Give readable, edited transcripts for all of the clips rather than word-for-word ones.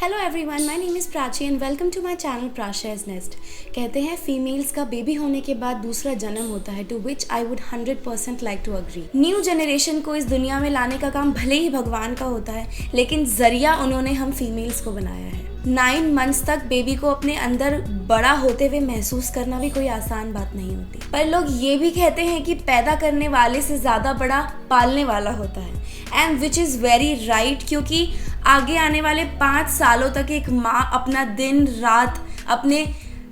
Hello everyone, my name is Prachi and welcome to my channel Prasha's nest. कहते हैं females का baby होने के बाद दूसरा जन्म होता है, to which I would 100% like to agree. New generation को इस दुनिया में लाने का काम भले ही भगवान का होता है, लेकिन जरिया उन्होंने हम फीमेल्स को बनाया है। 9 मंथ्स तक बेबी को अपने अंदर बड़ा होते हुए महसूस करना भी कोई आसान बात नहीं होती। पर लोग ये भी कहते हैं कि पैदा करने वाले से ज़्यादा बड़ा पालने वाला होता है, and which is very right, क्योंकि आगे आने वाले 5 सालों तक एक माँ अपना दिन रात, अपने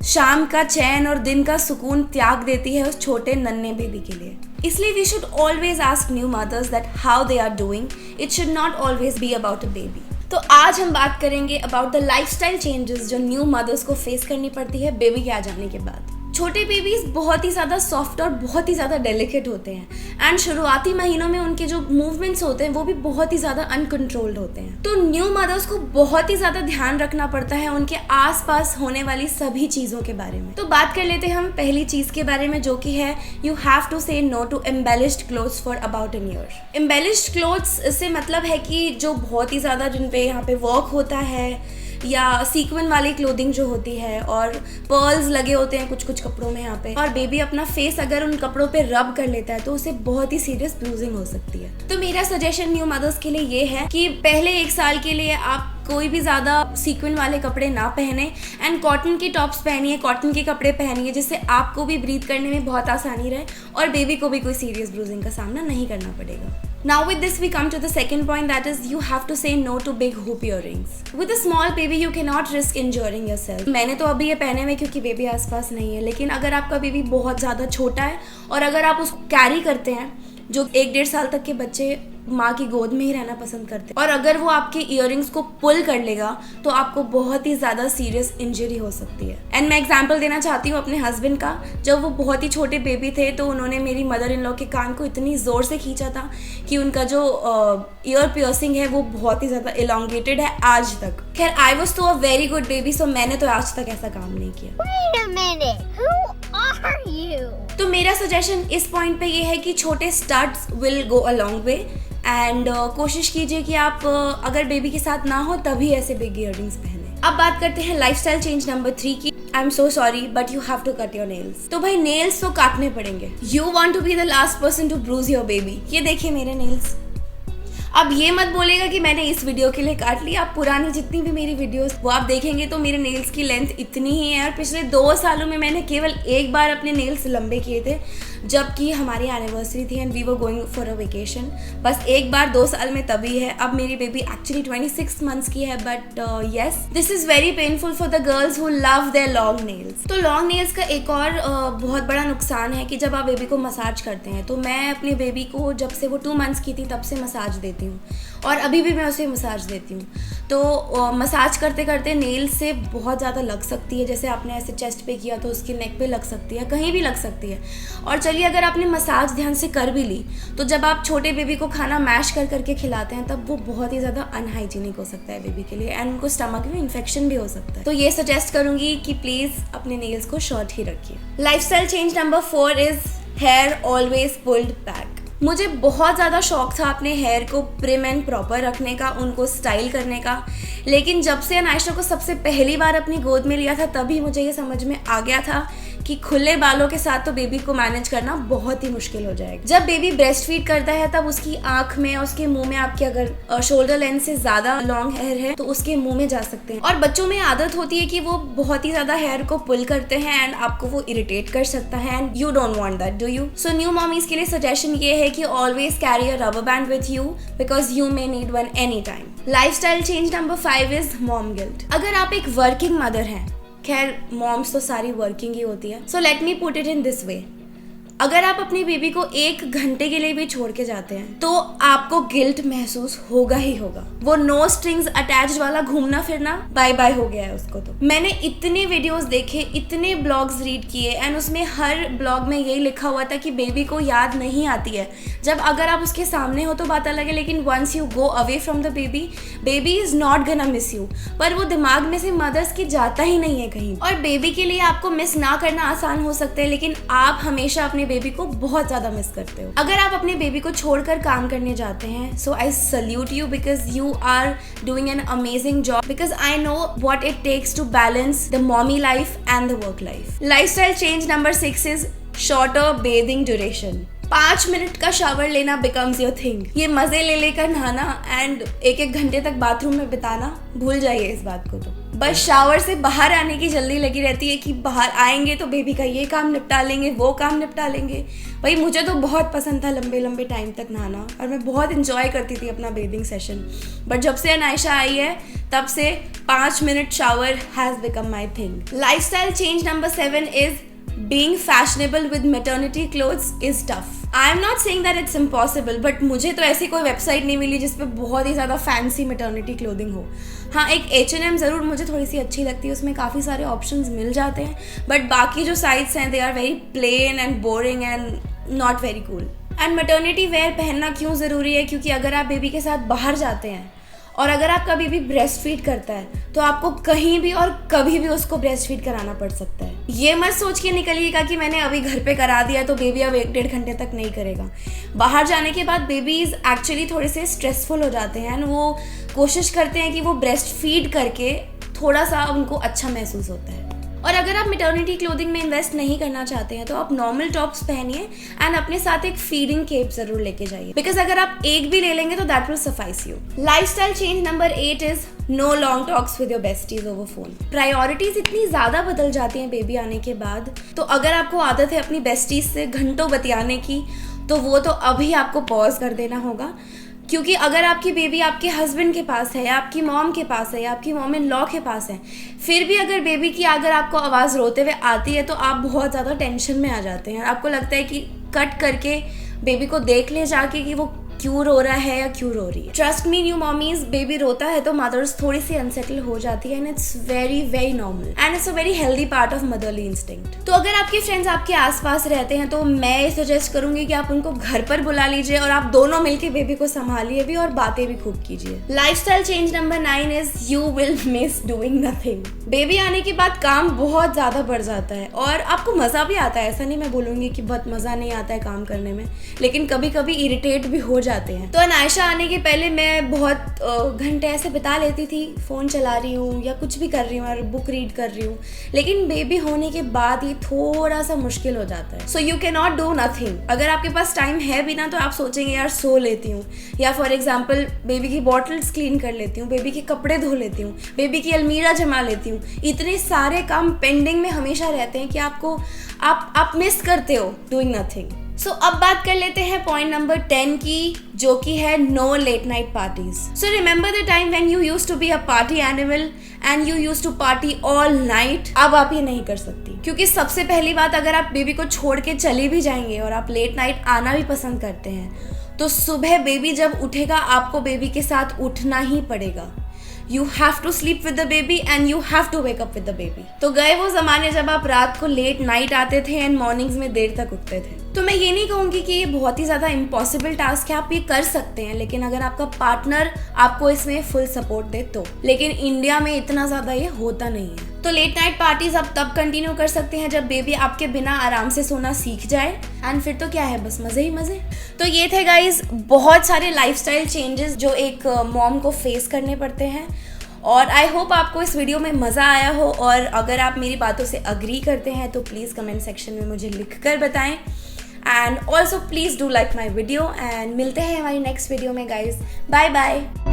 शाम का चैन और दिन का सुकून त्याग देती है उस छोटे नन्हे बेबी के लिए। इसलिए we should always ask new mothers that how they are doing. It should not always be about a baby. तो आज हम बात करेंगे अबाउट द लाइफस्टाइल चेंजेस जो न्यू मदर्स को फेस करनी पड़ती है बेबी के आ जाने के बाद। छोटे बेबीज बहुत ही ज़्यादा सॉफ्ट और बहुत ही ज़्यादा डेलिकेट होते हैं, एंड शुरुआती महीनों में उनके जो मूवमेंट्स होते हैं वो भी बहुत ही ज़्यादा अनकंट्रोल्ड होते हैं। तो न्यू मदर्स को बहुत ही ज़्यादा ध्यान रखना पड़ता है उनके आसपास होने वाली सभी चीज़ों के बारे में। तो बात कर लेते हैं हम पहली चीज़ के बारे में, जो कि है you have to say no to embellished clothes for about an year. Embellished clothes से मतलब है कि जो बहुत ही ज़्यादा जिन पे यहाँ पे वर्क होता है, या सीक्वेंट वाली क्लोथिंग जो होती है, और पर्ल्स लगे होते हैं कुछ कुछ कपड़ों में यहाँ पे, और बेबी अपना फेस अगर उन कपड़ों पे रब कर लेता है तो उसे बहुत ही सीरियस ब्रूजिंग हो सकती है। तो मेरा सजेशन न्यू मदर्स के लिए ये है कि पहले 1 साल के लिए आप कोई भी ज़्यादा सीक्वेंट वाले कपड़े ना पहने, एंड कॉटन की टॉप्स पहनिए, कॉटन के कपड़े पहनिए, जिससे आपको भी ब्रीथ करने में बहुत आसानी रहे और बेबी को भी कोई सीरियस ब्रूजिंग का सामना नहीं करना पड़ेगा। Now with this we come to the second point, that is you have to say no to big hoop earrings. With a small baby you cannot risk injuring yourself. मैंने तो अभी ये पहने हुए क्योंकि बेबी आसपास नहीं है, लेकिन अगर आपका बेबी बहुत ज़्यादा छोटा है और अगर आप उसको कैरी करते हैं, जो 1-1.5 साल तक के बच्चे माँ की गोद में ही रहना पसंद करते हैं, और अगर वो आपके इयररिंग्स को पुल कर लेगा तो आपको बहुत ही ज़्यादा सीरियस इंजरी हो सकती है। एंड मैं एग्जांपल देना चाहती हूँ अपने हस्बैंड का। जब वो बहुत ही छोटे बेबी थे तो उन्होंने मेरी मदर इन लॉ के कान को इतनी ज़ोर से खींचा था कि उनका जो ईयर पियर्सिंग है वो बहुत ही ज़्यादा इलोंगेटेड है आज तक। खैर आई वॉज तो अ वेरी गुड बेबी, सो मैंने तो आज तक ऐसा काम नहीं किया। Wait a minute, who are you? तो मेरा सजेशन इस पॉइंट पे ये है कि छोटे studs will go a long way, and कोशिश कीजिए कि आप अगर बेबी के साथ ना हो तभी ऐसे बिग इयररिंग्स पहने। अब बात करते हैं लाइफस्टाइल चेंज नंबर 3 की। I am so sorry but you have to cut your nails. तो भाई नेल्स तो काटने पड़ेंगे। You want to be the last person to bruise your baby. ये देखिए मेरे नेल्स। अब ये मत बोलेगा कि मैंने इस वीडियो के लिए काट लिया। आप पुरानी जितनी भी मेरी वीडियोस वो आप देखेंगे तो मेरे नेल्स की लेंथ इतनी ही है, और पिछले 2 सालों में मैंने केवल एक बार अपने नेल्स लंबे किए थे, जबकि हमारी एनिवर्सरी थी and we were going for a vacation. बस एक बार 2 साल में तभी है। अब मेरी बेबी एक्चुअली 26 मंथ्स की है, but yes this is very painful for the girls who love their long nails. तो लॉन्ग नेल्स का एक और बहुत बड़ा नुकसान है कि जब आप बेबी को मसाज करते हैं, तो मैं अपने बेबी को जब से वो 2 मंथ्स की थी तब से मसाज देती हूँ, और अभी भी मैं उसे मसाज देती हूँ। तो मसाज करते करते नेल्स से बहुत ज़्यादा लग सकती है। जैसे आपने ऐसे चेस्ट पे किया तो उसकी नेक पे लग सकती है, कहीं भी लग सकती है। और चलिए अगर आपने मसाज ध्यान से कर भी ली, तो जब आप छोटे बेबी को खाना मैश कर करके खिलाते हैं तब वो बहुत ही ज़्यादा अनहाइजीनिक हो सकता है बेबी के लिए, एंड उनको स्टमक में इन्फेक्शन भी हो सकता है। तो ये सजेस्ट करूँगी कि प्लीज़ अपने नेल्स को शॉर्ट ही रखिए। Lifestyle change number 4 is here always pulled back. मुझे बहुत ज़्यादा शौक था अपने हेयर को प्रिम एंड प्रॉपर रखने का, उनको स्टाइल करने का, लेकिन जब से अनायशा को सबसे पहली बार अपनी गोद में लिया था तभी मुझे ये समझ में आ गया था कि खुले बालों के साथ तो बेबी को मैनेज करना बहुत ही मुश्किल हो जाएगा। जब बेबी ब्रेस्ट फीड करता है तब उसकी आंख में, उसके मुंह में आपके अगर शोल्डर लेंथ से ज़्यादा लॉन्ग हेयर है तो उसके मुंह में जा सकते हैं, और बच्चों में आदत होती है कि वो बहुत ही ज़्यादा हेयर को पुल करते हैं एंड आपको वो इरिटेट कर सकता है, and you don't want that, do you? So new mommies के लिए सजेशन ये है कि always carry a rubber band with you because you may need one any time. Lifestyle change number 5 is mom guilt. अगर आप एक working mother हैं, खैर मॉम्स तो सारी वर्किंग ही होती है, so let me put it in this way, अगर आप अपनी बेबी को 1 घंटे के लिए भी छोड़ के जाते हैं तो आपको गिल्ट महसूस होगा ही होगा। वो नो स्ट्रिंग्स अटैच्ड वाला घूमना फिरना बाय बाय हो गया है उसको। तो मैंने इतने वीडियोस देखे, इतने ब्लॉग्स रीड किए, एंड उसमें हर ब्लॉग में यही लिखा हुआ था कि बेबी को याद नहीं आती है। जब अगर आप उसके सामने हो तो बात अलग है, लेकिन once you go away from the baby, baby is not gonna miss you, पर वो दिमाग में से मदर्स की जाता ही नहीं है कहीं। और बेबी के लिए आपको मिस ना करना आसान हो सकता है, लेकिन आप हमेशा अपने बेबी को बहुत ज़्यादा मिस करते हो। अगर आप अपने बेबी को छोड़कर काम करने जाते हैं, so I salute you because you are doing an amazing job, because I know what it takes to balance the mommy life and the work life. Lifestyle change number 6 is shorter bathing duration. 5 minute का shower लेना becomes your thing. ये मजे ले लेकर नहाना and 1-1 घंटे तक bathroom में बिताना, भूल जाइए इस बात को। तो बस शावर से बाहर आने की जल्दी लगी रहती है कि बाहर आएंगे तो बेबी का ये काम निपटा लेंगे, वो काम निपटा लेंगे। भाई मुझे तो बहुत पसंद था लंबे लंबे टाइम तक नहाना और मैं बहुत इंजॉय करती थी अपना बेदिंग सेशन, बट जब से अनायशा आई है तब से 5 minute shower has become my thing. Lifestyle change number 7 is being fashionable with maternity clothes is tough. I am not saying that it's impossible, but मुझे तो ऐसी कोई वेबसाइट नहीं मिली जिस पे बहुत ही ज़्यादा फैंसी मैटरनिटी क्लोथिंग हो। हाँ, एक H&M ज़रूर मुझे थोड़ी सी अच्छी लगती है, उसमें काफ़ी सारे ऑप्शंस मिल जाते हैं, बट बाकी जो साइट्स हैं they are very plain and boring and not very cool. And maternity wear पहनना क्यों ज़रूरी है? क्योंकि अगर आप बेबी के साथ बाहर जाते हैं और अगर आपका बेबी ब्रेस्ट फीड करता है तो आपको कहीं भी और कभी भी उसको ब्रेस्ट फीड कराना पड़ सकता है। ये मत सोच के निकलिएगा कि मैंने अभी घर पे करा दिया तो बेबी अब 1-1.5 घंटे तक नहीं करेगा। बाहर जाने के बाद बेबीज एक्चुअली थोड़े से स्ट्रेसफुल हो जाते हैं एंड वो कोशिश करते हैं कि वो ब्रेस्ट फीड करके थोड़ा सा उनको अच्छा महसूस होता है। और अगर आप मैटरनिटी क्लोथिंग में इन्वेस्ट नहीं करना चाहते हैं तो आप नॉर्मल टॉप्स पहनिए एंड अपने साथ एक फीडिंग केप जरूर लेके जाइए, बिकॉज अगर आप एक भी ले लेंगे तो that will suffice you. Lifestyle change number 8 is no long talks with your besties over phone. Priorities इतनी ज्यादा बदल जाती हैं बेबी आने के बाद, तो अगर आपको आदत है अपनी बेस्टीज से घंटों बतियाने की तो वो तो अभी आपको पॉज कर देना होगा, क्योंकि अगर आपकी बेबी आपके हस्बैंड के पास है या आपकी मॉम के पास है या आपकी मॉम इन लॉ के पास है, फिर भी अगर बेबी की अगर आपको आवाज़ रोते हुए आती है तो आप बहुत ज़्यादा टेंशन में आ जाते हैं। आपको लगता है कि कट करके बेबी को देख ले जाके कि वो क्यों रो रहा है या क्यों रो रही है। Trust me new mommies, baby रोता है तो मदर्स थोड़ी सी अनसेटल हो जाती है and it's very very normal and it's a very healthy part of motherly instinct. तो अगर आपके फ्रेंड्स आपके आसपास रहते हैं तो मैं सजेस्ट करूंगी कि आप उनको घर पर बुला लीजिए और आप दोनों मिलकर बेबी को संभालिए भी और बातें भी खूब कीजिए। Lifestyle change number 9 is you will miss doing nothing. Baby आने के बाद काम बहुत ज्यादा बढ़ जाता है और आपको मजा भी आता है, ऐसा नहीं मैं बोलूंगी कि बहुत मजा नहीं आता है काम करने में, लेकिन कभी कभी इरिटेट भी हो जाते हैं। तो अनायशा आने के पहले मैं बहुत घंटे ऐसे बिता लेती थी, फ़ोन चला रही हूँ या कुछ भी कर रही हूँ और बुक रीड कर रही हूँ, लेकिन बेबी होने के बाद ये थोड़ा सा मुश्किल हो जाता है। So you can not do nothing. अगर आपके पास टाइम है भी ना तो आप सोचेंगे यार सो लेती हूँ, या फॉर एग्जाम्पल बेबी की बॉटल्स क्लीन कर लेती हूँ, बेबी के कपड़े धो लेती हूँ, बेबी की अलमीरा जमा लेती हूँ। इतने सारे काम पेंडिंग में हमेशा रहते हैं कि आप मिस करते हो डूइंग नथिंग। सो अब बात कर लेते हैं पॉइंट नंबर 10 की, जो कि है no late night parties. So remember the time when you used to be a party animal and you used to party all night. अब आप ये नहीं कर सकती, क्योंकि सबसे पहली बात, अगर आप बेबी को छोड़ के चले भी जाएंगे और आप लेट नाइट आना भी पसंद करते हैं तो सुबह बेबी जब उठेगा आपको बेबी के साथ उठना ही पड़ेगा। You have to sleep with the baby and you have to wake up with the baby। तो गए वो जमाने जब आप रात को लेट नाइट आते थे एंड मॉर्निंग्स में देर तक उठते थे। तो मैं ये नहीं कहूँगी कि ये बहुत ही ज़्यादा इम्पॉसिबल टास्क है, आप ये कर सकते हैं, लेकिन अगर आपका पार्टनर आपको इसमें फुल सपोर्ट दे तो। लेकिन इंडिया में इतना ज़्यादा ये होता नहीं है। तो लेट नाइट पार्टीज आप तब कंटिन्यू कर सकते हैं जब बेबी आपके बिना आराम से सोना सीख जाए, एंड फिर तो क्या है, बस मज़े ही मज़े। तो ये थे गाइज बहुत सारे लाइफस्टाइल चेंजेस जो एक मॉम को फेस करने पड़ते हैं, और आई होप आपको इस वीडियो में मज़ा आया हो। और अगर आप मेरी बातों से अग्री करते हैं तो प्लीज़ कमेंट सेक्शन में मुझे लिख कर बताएं, and also please do like my video, एंड मिलते हैं हमारी नेक्स्ट वीडियो में गाइज। Bye bye.